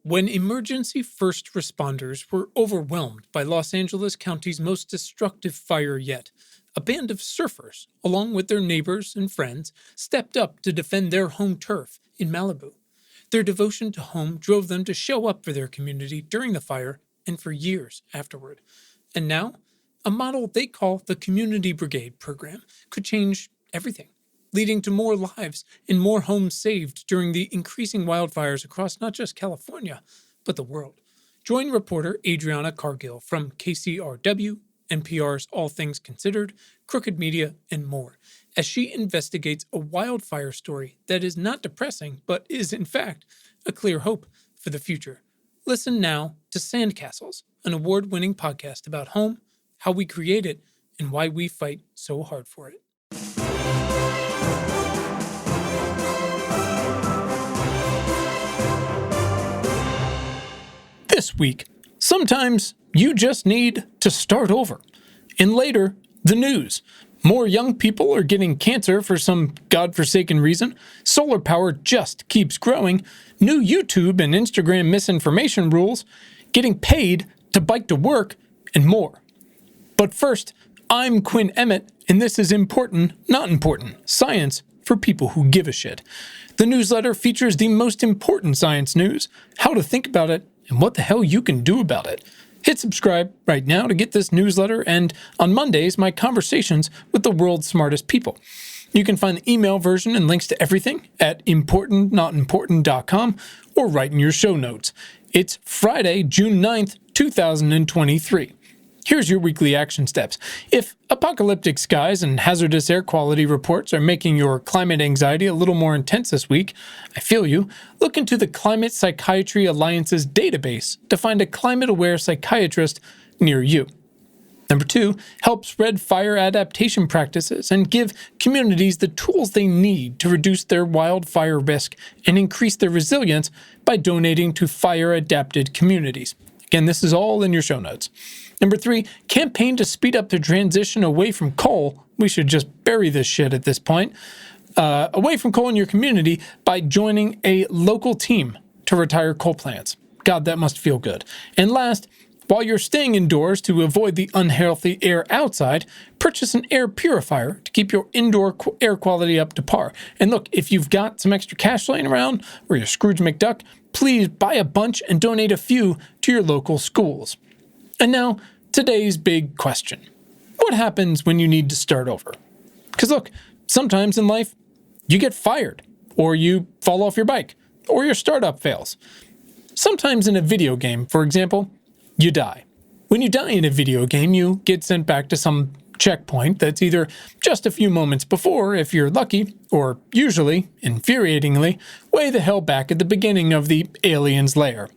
When emergency first responders were overwhelmed by Los Angeles County's most destructive fire yet, a band of surfers, along with their neighbors and friends, stepped up to defend their home turf in Malibu. Their devotion to home drove them to show up for their community during the fire and for years afterward. And now, a model they call the Community Brigade program could change everything, leading to more lives and more homes saved during the increasing wildfires across not just California, but the world. Join reporter Adriana Cargill from KCRW, NPR's All Things Considered, Crooked Media, and more, as she investigates a wildfire story that is not depressing, but is, in fact, a clear hope for the future. Listen now to Sandcastles, an award-winning podcast about home, how we create it, and why we fight so hard for it. This week, sometimes you just need to start over. And later, the news. More young people are getting cancer for some godforsaken reason. Solar power just keeps growing. New YouTube and Instagram misinformation rules. Getting paid to bike to work, and more. But first, I'm Quinn Emmett, and this is Important, Not Important, Science for people who give a shit. The newsletter features the most important science news, how to think about it, and what the hell you can do about it. Hit subscribe right now to get this newsletter, and on Mondays, my conversations with the world's smartest people. You can find the email version and links to everything at importantnotimportant.com or right in your show notes. It's Friday, June 9th, 2023. Here's your weekly action steps. If apocalyptic skies and hazardous air quality reports are making your climate anxiety a little more intense this week, I feel you. Look into the Climate Psychiatry Alliance's database to find a climate-aware psychiatrist near you. Number 2, help spread fire adaptation practices and give communities the tools they need to reduce their wildfire risk and increase their resilience by donating to fire-adapted communities. Again, this is all in your show notes. Number 3, campaign to speed up the transition away from coal. We should just bury this shit at this point. Away from coal in your community by joining a local team to retire coal plants. God, that must feel good. And last, while you're staying indoors to avoid the unhealthy air outside, purchase an air purifier to keep your indoor air quality up to par. And look, if you've got some extra cash laying around, or you're Scrooge McDuck, please buy a bunch and donate a few to your local schools. And now, today's big question. What happens when you need to start over? Because look, sometimes in life, you get fired, or you fall off your bike, or your startup fails. Sometimes in a video game, for example, you die. When you die in a video game, you get sent back to some checkpoint that's either just a few moments before, if you're lucky, or usually, infuriatingly, way the hell back at the beginning of the alien's lair.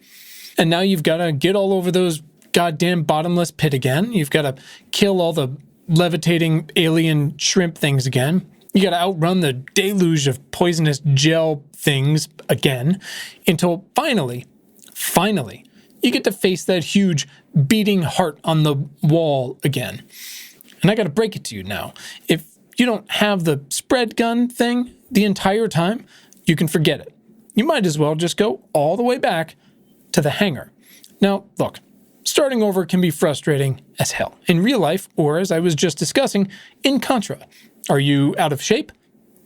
And now you've got to get all over those goddamn bottomless pit again. You've got to kill all the levitating alien shrimp things again. You got to outrun the deluge of poisonous gel things again, until finally, you get to face that huge beating heart on the wall again. And I got to break it to you now. If you don't have the spread gun thing the entire time, you can forget it. You might as well just go all the way back to the hangar. Now, look, starting over can be frustrating as hell in real life, or as I was just discussing, in Contra. Are you out of shape?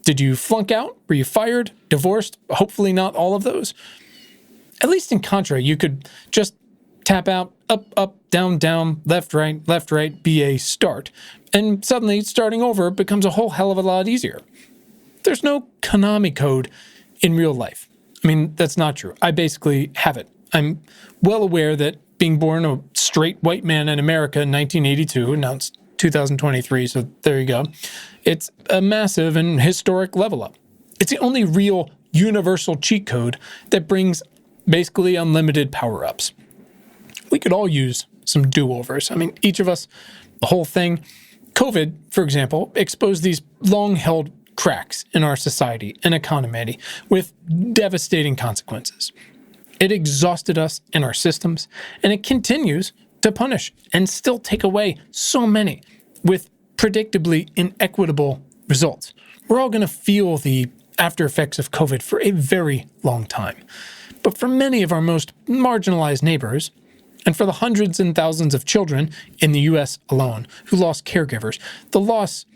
Did you flunk out? Were you fired? Divorced? Hopefully not all of those. At least in Contra, you could just tap out, up, down, left, right, BA, start. And suddenly starting over becomes a whole hell of a lot easier. There's no Konami code in real life. I mean, that's not true. I basically have it. I'm well aware that being born a straight white man in America in 1982, and now it's 2023, so there you go. It's a massive and historic level up. It's the only real universal cheat code that brings basically unlimited power-ups. We could all use some do-overs. I mean, each of us, the whole thing. COVID, for example, exposed these long-held cracks in our society and economy with devastating consequences. It exhausted us and our systems, and it continues to punish and still take away so many with predictably inequitable results. We're all going to feel the after effects of COVID for a very long time. But for many of our most marginalized neighbors, and for the hundreds and thousands of children in the US alone who lost caregivers, the loss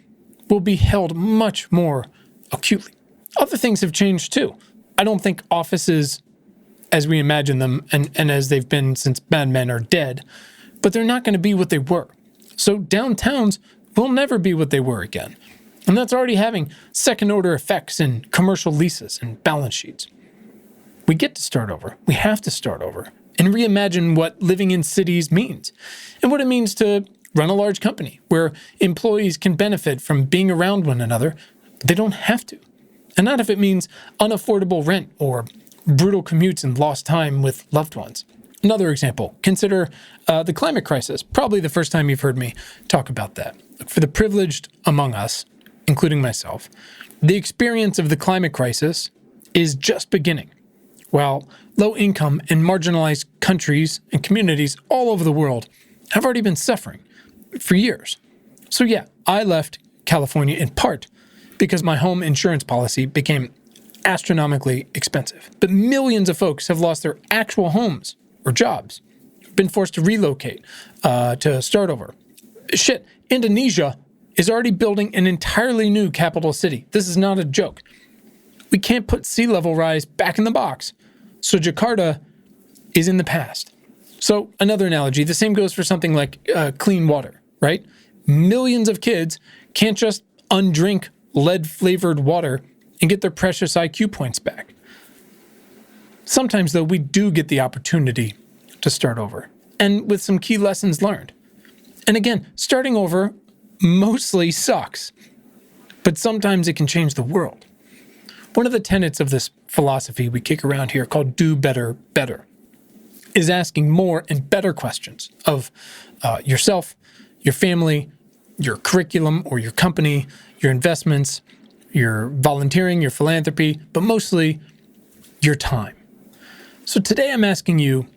will be held much more acutely. Other things have changed too. I don't think offices as we imagine them and as they've been since Mad Men are dead, but they're not going to be what they were. So downtowns will never be what they were again. And that's already having second-order effects in commercial leases and balance sheets. We get to start over. We have to start over and reimagine what living in cities means and what it means to run a large company where employees can benefit from being around one another, but they don't have to. And not if it means unaffordable rent or brutal commutes and lost time with loved ones. Another example, consider the climate crisis. Probably the first time you've heard me talk about that. For the privileged among us, including myself, the experience of the climate crisis is just beginning. While low-income and marginalized countries and communities all over the world have already been suffering for years. So yeah, I left California in part because my home insurance policy became astronomically expensive. But millions of folks have lost their actual homes or jobs, been forced to relocate, to start over. Shit, Indonesia is already building an entirely new capital city. This is not a joke. We can't put sea level rise back in the box. So Jakarta is in the past. So another analogy, the same goes for something like clean water, right? Millions of kids can't just undrink lead-flavored water and get their precious IQ points back. Sometimes, though, we do get the opportunity to start over, and with some key lessons learned. And again, starting over mostly sucks, but sometimes it can change the world. One of the tenets of this philosophy we kick around here called do better, better is asking more and better questions of yourself, your family, your curriculum or your company, your investments, your volunteering, your philanthropy, but mostly your time. So today I'm asking you,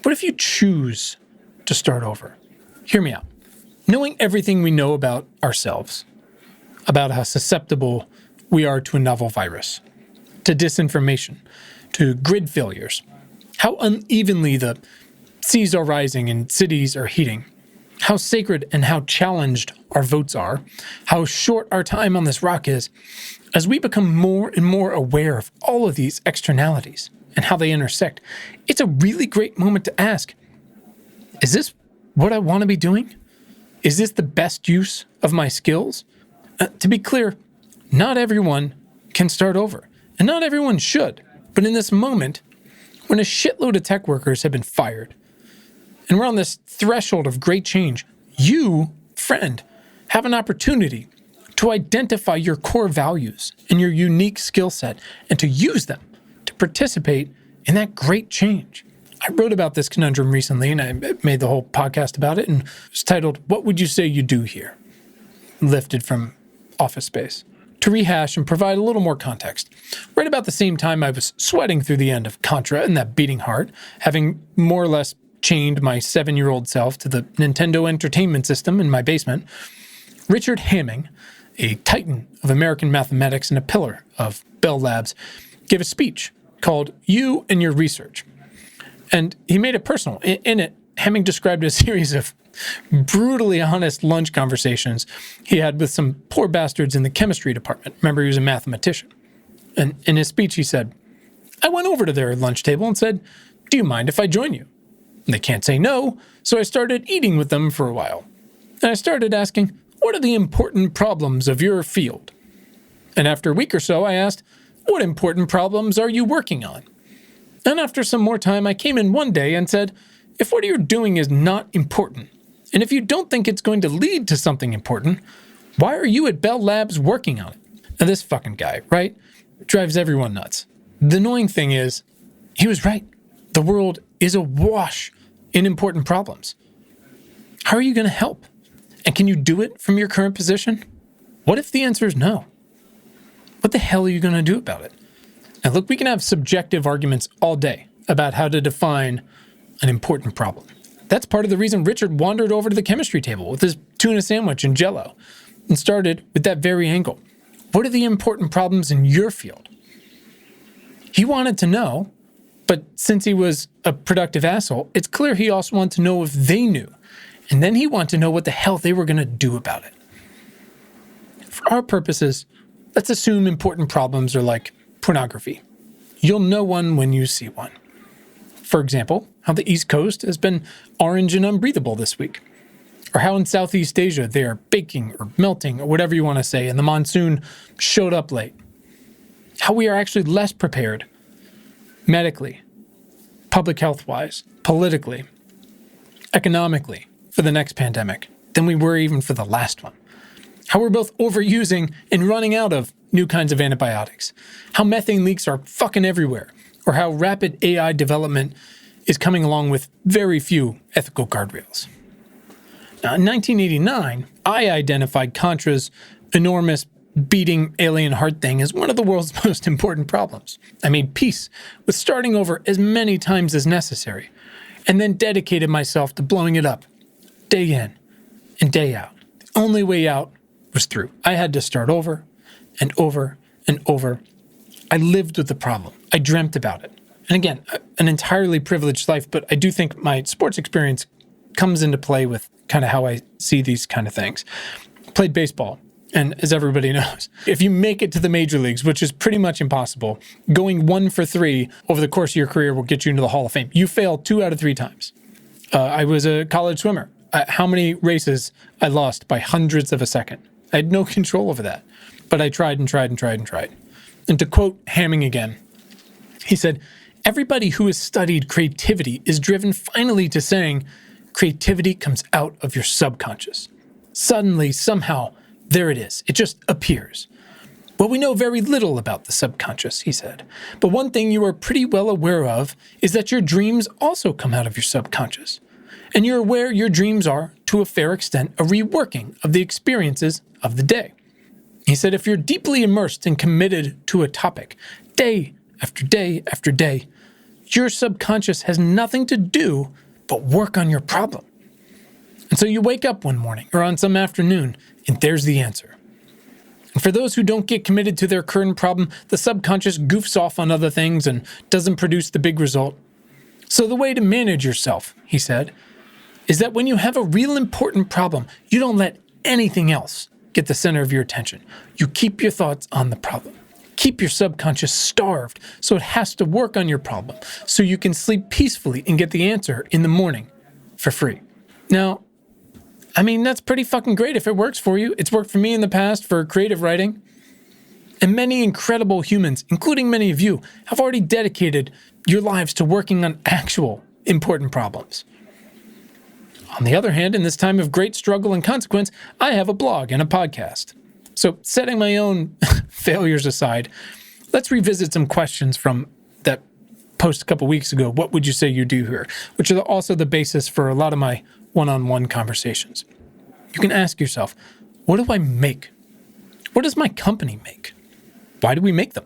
what if you choose to start over? Hear me out. Knowing everything we know about ourselves, about how susceptible we are to a novel virus, to disinformation, to grid failures, how unevenly the seas are rising and cities are heating, how sacred and how challenged our votes are, how short our time on this rock is, as we become more and more aware of all of these externalities and how they intersect, it's a really great moment to ask, is this what I want to be doing? Is this the best use of my skills? To be clear, not everyone can start over, and not everyone should. But in this moment, when a shitload of tech workers have been fired, and we're on this threshold of great change, you, friend, have an opportunity to identify your core values and your unique skill set and to use them to participate in that great change. I wrote about this conundrum recently, and I made the whole podcast about it, and it's titled, What Would You Say You Do Here? Lifted from Office Space. To rehash and provide a little more context, right about the same time I was sweating through the end of Contra and that beating heart, having more or less chained my 7-year-old self to the Nintendo Entertainment System in my basement, Richard Hamming, a titan of American mathematics and a pillar of Bell Labs, gave a speech called You and Your Research. And he made it personal. In it, Hamming described a series of brutally honest lunch conversations he had with some poor bastards in the chemistry department. Remember, he was a mathematician. And in his speech, he said, I went over to their lunch table and said, do you mind if I join you? And they can't say no, so I started eating with them for a while. And I started asking, what are the important problems of your field? And after a week or so, I asked, what important problems are you working on? And after some more time, I came in one day and said, if what you're doing is not important, and if you don't think it's going to lead to something important, why are you at Bell Labs working on it? Now this fucking guy, right? Drives everyone nuts. The annoying thing is, he was right. The world is awash in important problems. How are you going to help? And can you do it from your current position? What if the answer is no? What the hell are you going to do about it? Now look, we can have subjective arguments all day about how to define an important problem. That's part of the reason Richard wandered over to the chemistry table with his tuna sandwich and Jell-O and started with that very angle. What are the important problems in your field? He wanted to know But since he was a productive asshole, it's clear he also wanted to know if they knew. And then he wanted to know what the hell they were going to do about it. For our purposes, let's assume important problems are like pornography. You'll know one when you see one. For example, how the East Coast has been orange and unbreathable this week. Or how in Southeast Asia they are baking or melting or whatever you want to say, and the monsoon showed up late. How we are actually less prepared medically, public health-wise, politically, economically for the next pandemic than we were even for the last one. How we're both overusing and running out of new kinds of antibiotics. How methane leaks are fucking everywhere. Or how rapid AI development is coming along with very few ethical guardrails. Now, in 1989, I identified Contra's enormous beating alien heart thing as one of the world's most important problems. I made peace with starting over as many times as necessary, and then dedicated myself to blowing it up, day in and day out. The only way out was through. I had to start over and over and over. I lived with the problem. I dreamt about it. And again, an entirely privileged life, but I do think my sports experience comes into play with kind of how I see these kind of things. Played baseball, and as everybody knows, if you make it to the major leagues, which is pretty much impossible, going 1 for 3 over the course of your career will get you into the Hall of Fame. You fail 2 out of 3 times. I was a college swimmer. How many races I lost by hundredths of a second? I had no control over that, but I tried and tried and tried and tried. And to quote Hamming again, he said, "Everybody who has studied creativity is driven finally to saying, creativity comes out of your subconscious. Suddenly, somehow, there it is. It just appears. Well, we know very little about the subconscious," he said. "But one thing you are pretty well aware of is that your dreams also come out of your subconscious. And you're aware your dreams are, to a fair extent, a reworking of the experiences of the day." He said, if you're deeply immersed and committed to a topic, day after day after day, your subconscious has nothing to do but work on your problem. And so you wake up one morning or on some afternoon, and there's the answer. And for those who don't get committed to their current problem, the subconscious goofs off on other things and doesn't produce the big result. So the way to manage yourself, he said, is that when you have a real important problem, you don't let anything else get the center of your attention. You keep your thoughts on the problem. Keep your subconscious starved so it has to work on your problem so you can sleep peacefully and get the answer in the morning for free. Now, I mean, that's pretty fucking great if it works for you. It's worked for me in the past for creative writing. And many incredible humans, including many of you, have already dedicated your lives to working on actual important problems. On the other hand, in this time of great struggle and consequence, I have a blog and a podcast. So setting my own failures aside, let's revisit some questions from that post a couple weeks ago, what would you say you do here? Which are also the basis for a lot of my one-on-one conversations. You can ask yourself, what do I make? What does my company make? Why do we make them?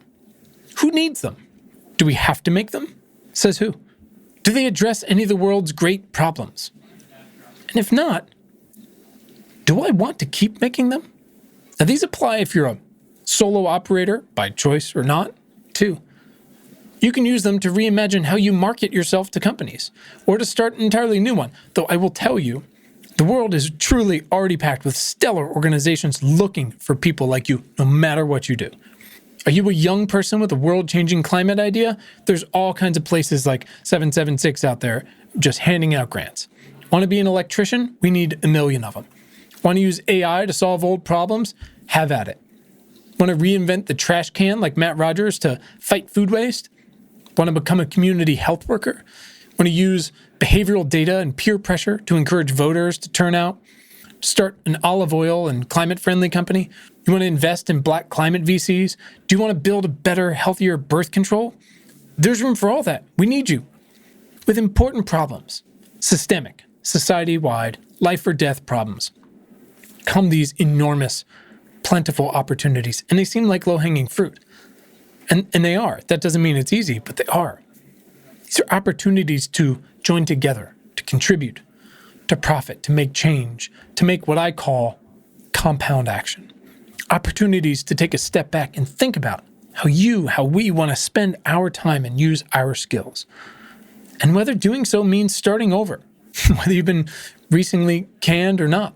Who needs them? Do we have to make them? Says who? Do they address any of the world's great problems? And if not, do I want to keep making them? Now, these apply if you're a solo operator, by choice or not, too. You can use them to reimagine how you market yourself to companies, or to start an entirely new one. Though I will tell you, the world is truly already packed with stellar organizations looking for people like you, no matter what you do. Are you a young person with a world-changing climate idea? There's all kinds of places like 776 out there just handing out grants. Want to be an electrician? We need 1 million of them. Want to use AI to solve old problems? Have at it. Want to reinvent the trash can like Matt Rogers to fight food waste? Want to become a community health worker? Want to use behavioral data and peer pressure to encourage voters to turn out? Start an olive oil and climate-friendly company? You want to invest in black climate VCs? Do you want to build a better, healthier birth control? There's room for all that. We need you. With important problems, systemic, society-wide, life or death problems, come these enormous, plentiful opportunities, and they seem like low-hanging fruit. And they are. That doesn't mean it's easy, but they are. These are opportunities to join together, to contribute, to profit, to make change, to make what I call compound action. Opportunities to take a step back and think about how we want to spend our time and use our skills. And whether doing so means starting over, whether you've been recently canned or not.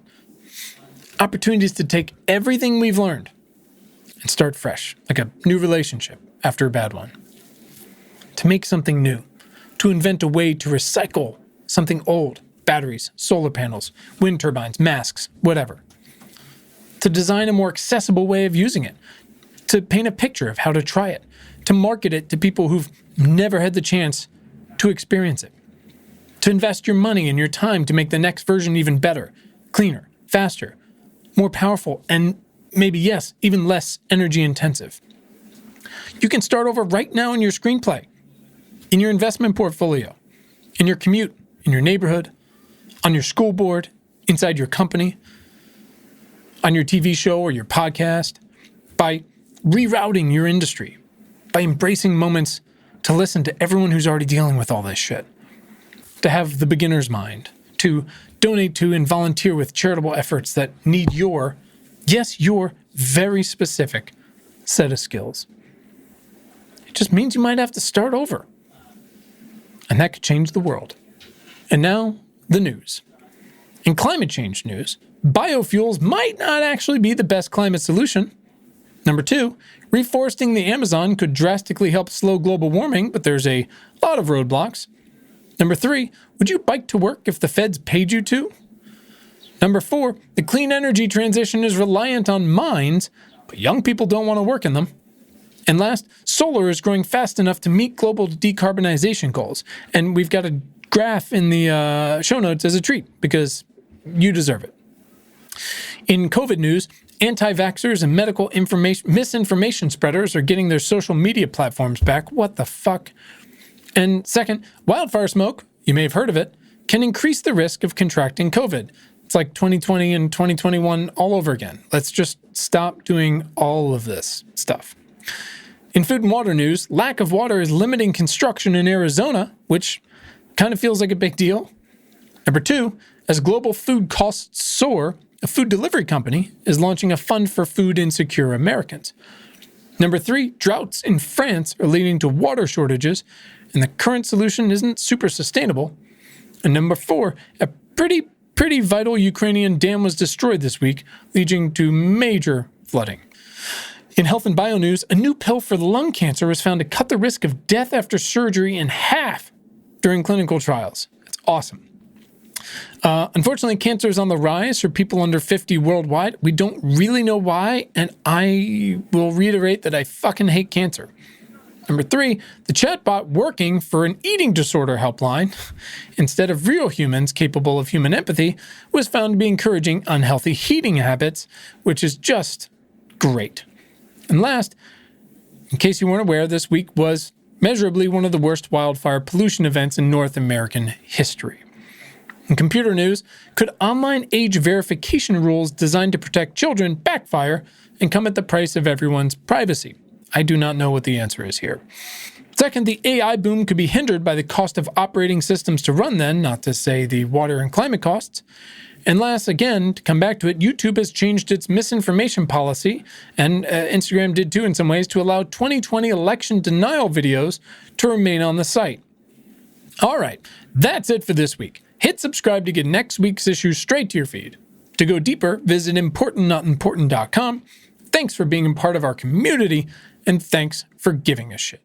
Opportunities to take everything we've learned and start fresh, like a new relationship after a bad one. To make something new, to invent a way to recycle something old, batteries, solar panels, wind turbines, masks, whatever. To design a more accessible way of using it, to paint a picture of how to try it, to market it to people who've never had the chance to experience it, to invest your money and your time to make the next version even better, cleaner, faster, more powerful, and maybe, yes, even less energy intensive. You can start over right now in your screenplay, in your investment portfolio, in your commute, in your neighborhood, on your school board, inside your company, on your TV show or your podcast, by rerouting your industry, by embracing moments to listen to everyone who's already dealing with all this shit, to have the beginner's mind, to donate to and volunteer with charitable efforts that need your very specific set of skills. It just means you might have to start over. And that could change the world. And now, the news. In climate change news, biofuels might not actually be the best climate solution. Number 2, reforesting the Amazon could drastically help slow global warming, but there's a lot of roadblocks. Number 3, would you bike to work if the feds paid you to? Number 4, the clean energy transition is reliant on mines, but young people don't want to work in them. And last, solar is growing fast enough to meet global decarbonization goals. And we've got a graph in the show notes as a treat, because you deserve it. In COVID news, anti-vaxxers and medical misinformation spreaders are getting their social media platforms back. What the fuck? And second, wildfire smoke, you may have heard of it, can increase the risk of contracting COVID. It's like 2020 and 2021 all over again. Let's just stop doing all of this stuff. In food and water news, lack of water is limiting construction in Arizona, which kind of feels like a big deal. Number 2, as global food costs soar, a food delivery company is launching a fund for food insecure Americans. Number 3, droughts in France are leading to water shortages, and the current solution isn't super sustainable. And number 4, a pretty vital Ukrainian dam was destroyed this week, leading to major flooding. In health and bio news, a new pill for lung cancer was found to cut the risk of death after surgery in half during clinical trials. That's awesome. Unfortunately, cancer is on the rise for people under 50 worldwide. We don't really know why, and I will reiterate that I fucking hate cancer. Number 3, the chatbot working for an eating disorder helpline, instead of real humans capable of human empathy, was found to be encouraging unhealthy eating habits, which is just great. And last, in case you weren't aware, this week was measurably one of the worst wildfire pollution events in North American history. In computer news, could online age verification rules designed to protect children backfire and come at the price of everyone's privacy? I do not know what the answer is here. Second, the AI boom could be hindered by the cost of operating systems to run them, not to say the water and climate costs. And last, again, to come back to it, YouTube has changed its misinformation policy, and Instagram did too in some ways, to allow 2020 election denial videos to remain on the site. All right, that's it for this week. Hit subscribe to get next week's issue straight to your feed. To go deeper, visit importantnotimportant.com. Thanks for being a part of our community, and thanks for giving a shit.